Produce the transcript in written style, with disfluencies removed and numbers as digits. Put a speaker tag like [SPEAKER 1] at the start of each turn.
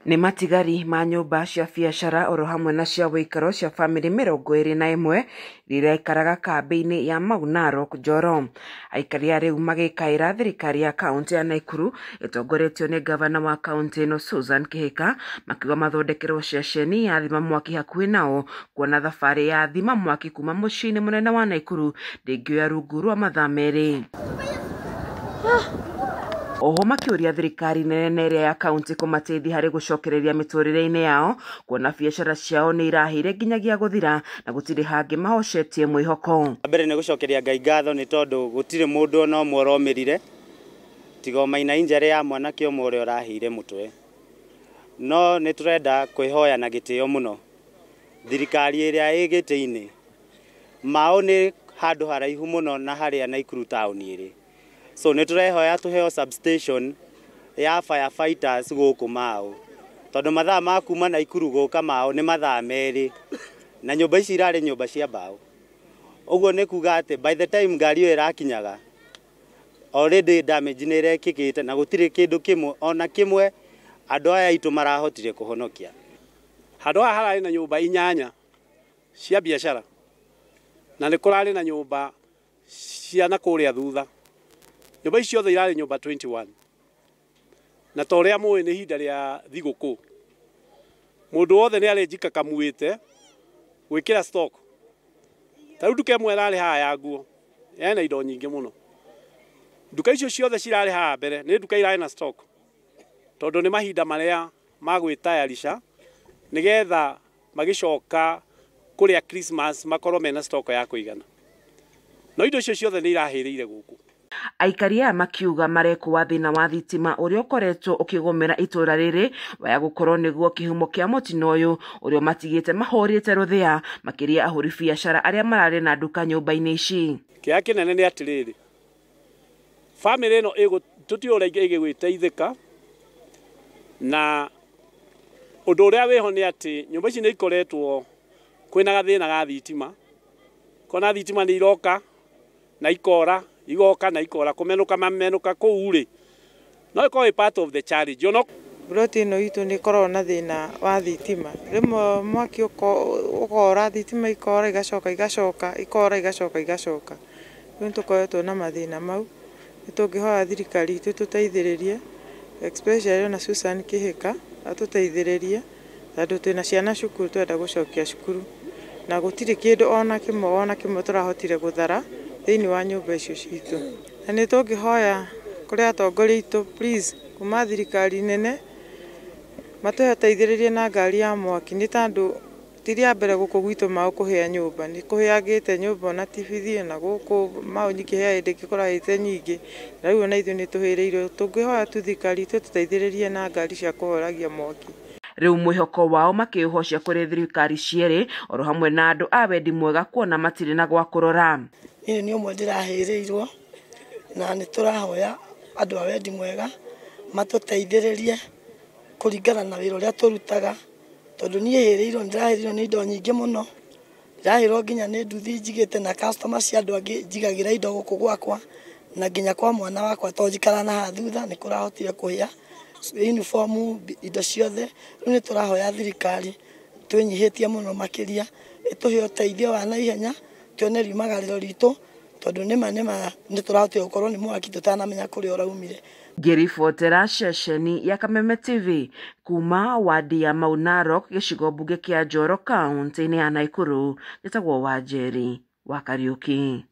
[SPEAKER 1] Nĩ matigari ma nyũmba cia biacara oro hamwe na cia wĩikaro cia bamĩrĩ 21 rĩrĩa ikaraga kambĩ-inĩ ya Mau Narok, Njoro. Aikari a rĩu magĩkaĩra thirikari ya kaunti ya Nakuru ĩtongoretio nĩ gavana wa kaunti ĩno Susan Kĩhĩka, makiuga mathondekerwo ceceni ya thima mwaki hakuhĩ nao, kuona thabarĩ ya thima mwaki kuma mũciĩ-inĩ mũnene wa Nakuru ndĩngĩoya rungu rwa mathaa merĩ. Oho makĩũria thirikari nene ĩrĩa ya kaunti kũmateithia harĩ gũcokereria mĩtũrĩre-inĩ yao, kuona biacara ciao nĩ irahĩire nginyagia gũthira na gũtirĩ hangĩ mahocetie mwĩhoko.
[SPEAKER 2] Mbere nĩ gũcokeria Ngai ngatho nĩ tondũ gũtirĩ mũndũ ona ũmwe ũromĩrire tiga o Maina injury ya mwanake ũmwe ũrĩa ũrahĩire mũtwe. No nĩ tũrenda kwĩhoya na gĩtĩo mũno thirikari ĩrĩa ĩ gĩtĩ-inĩ, Mau nĩ handũ haraihu mũno na harĩa Nakuru town ĩrĩ. So nĩ tũrehoya tũheo substation ya firefighters gũkũ Mau, tondũ mathaa ma kuma Nakuru gũka Mau nĩ mathaa merĩ na nyũmba ici irarĩ nyũmba cia mbaũ. Ũguo nĩ kuga atĩ by the time ngari ĩyo ĩrakinyaga already damage nĩ ĩrekĩkĩte na gũtirĩ kĩndũ kĩmwe ona kĩmwe andũ aya aitũ marahotire kũhonokia.
[SPEAKER 3] Handũ haha hararĩ na nyũmba 8 cia biacara na nĩ kũrarĩ na nyũmba cia na kũrĩa thutha. Nyũmba icio ciothe irarĩ nyũmba 21 na ta ũrĩa mũĩ nĩ ihinda rĩa thigũkũ, mũndũ wothe nĩ arĩnjika kamuĩte gwĩkĩra stock. Ta rĩu nduka ĩmwe ĩrarĩ haha ya nguo yana indo nyingĩ mũno. Nduka icio ciothe cirarĩ haha mbere nĩ nduka irarĩ na stock, tondũ nĩ mahinda marĩa ma gwĩtayarisha nĩgetha magĩcoka kũrĩa Christmas makorwo mena stock ya kũigana. No indo icio ciothe nĩ irahĩrĩire gũkũ.
[SPEAKER 1] Aikari aya makiuga marekũwa thĩna wa thitima ũrĩa ũkoretwo ũkĩgũmĩra itũra rĩrĩ waya gũkorwo nĩguo kĩhumo kĩa mũtino ũyũ ũrĩa matigĩte mahũrĩte rũthĩa makĩria ahũri biacara arĩa mararĩ na nduka nyũmba-inĩ ici.
[SPEAKER 3] Kĩrĩa kĩnene nĩ atĩrĩrĩ, bamĩrĩ ĩno tũtiũra ĩgĩgwĩteithĩka, na ũndũ ũrĩa wĩho nĩ atĩ nyũmba ici nĩ ikoretwo kwĩna gathĩna ga thitima, kona thitima nĩ iroka na ikora igoka na ikora kũmenũka mamenũka kũu rĩ, no ĩkorwo part of the challenge.
[SPEAKER 4] Buroti ĩno itũ nĩ ĩkoragwo na thĩna wa thitima, rĩmwe mwaki ũkora thitima ikora igacoka ikora igacoka. Rĩu tũkoretwo na mathĩna mau, nĩ tũngĩhoya thirikari itũ tũteithĩrĩrie, especially na Susan Kĩhĩka atũteithĩrĩrie, tondũ twĩna ciana cukuru twenda gũcokia cukuru na gũtirĩ kĩndũ ona kĩmwe tũrahotire gũthara thĩinĩ wa nyũmba icio citũ. Na nĩ tũngĩhoya kũrĩ atongoria itũ please kuma thirikari nene matũteithĩrĩrie na ngari ya mwaki, nĩ tondũ ti rĩa mbere gũkũ gwitũ Mau kũhĩa nyũmba, nĩ kũhĩagĩte nyũmba na TBD na gũkũ Mau nyingĩhĩa hĩndĩ ĩngĩkoragĩte nyingĩ, na rĩu ona ithuĩ nĩ tũhĩrĩirwo. Tũngĩhoya tu thirikari itũ tũteithĩrĩrie na ngari cia kũhoragia mwaki.
[SPEAKER 1] Rĩu mwĩhoko wao makĩũhocia kũrĩ thirikari cierĩ oro hamwe na andũ a wendi mwega kuona matirĩ na gwa kũrora.
[SPEAKER 5] Niĩ nĩ ũmwe ndĩrahĩrĩirwo na nĩ tũrahoya andũ a wendi mwega matũteithĩrĩrie kũringana na wĩra ũrĩa tũrutaga, tondũ niĩ hĩrĩirwo ndĩrahĩrĩirwo nĩ indo nyingĩ mũno, ndĩrahĩrĩirwo nginya nĩ nduthi njigĩte na customer cia andũ angĩ njigagĩra indo gũkũ gwakwa, na nginya kwa mwana wakwa to njikara na haha thutha nĩ kũrahotire kũhĩa uniform indo ciothe. Rĩu nĩ tũrahoya thirikari twĩnyihĩtie mũno makĩria ĩtũhe ũteithio wa naihenya tuone riumagarĩro ritũ, tondũ nĩ tũrahotire gũkorwo nĩ mwaki tũtanamenya kũrĩa ũraumire.
[SPEAKER 1] Ngĩribotera ceceni ya Kameme TV kuma wadi ya Mau Narok gĩcigo mbunge kĩa Njoro kaunti-inĩ ya Nakuru, njĩtagwo Wanjeri wa Kariuki.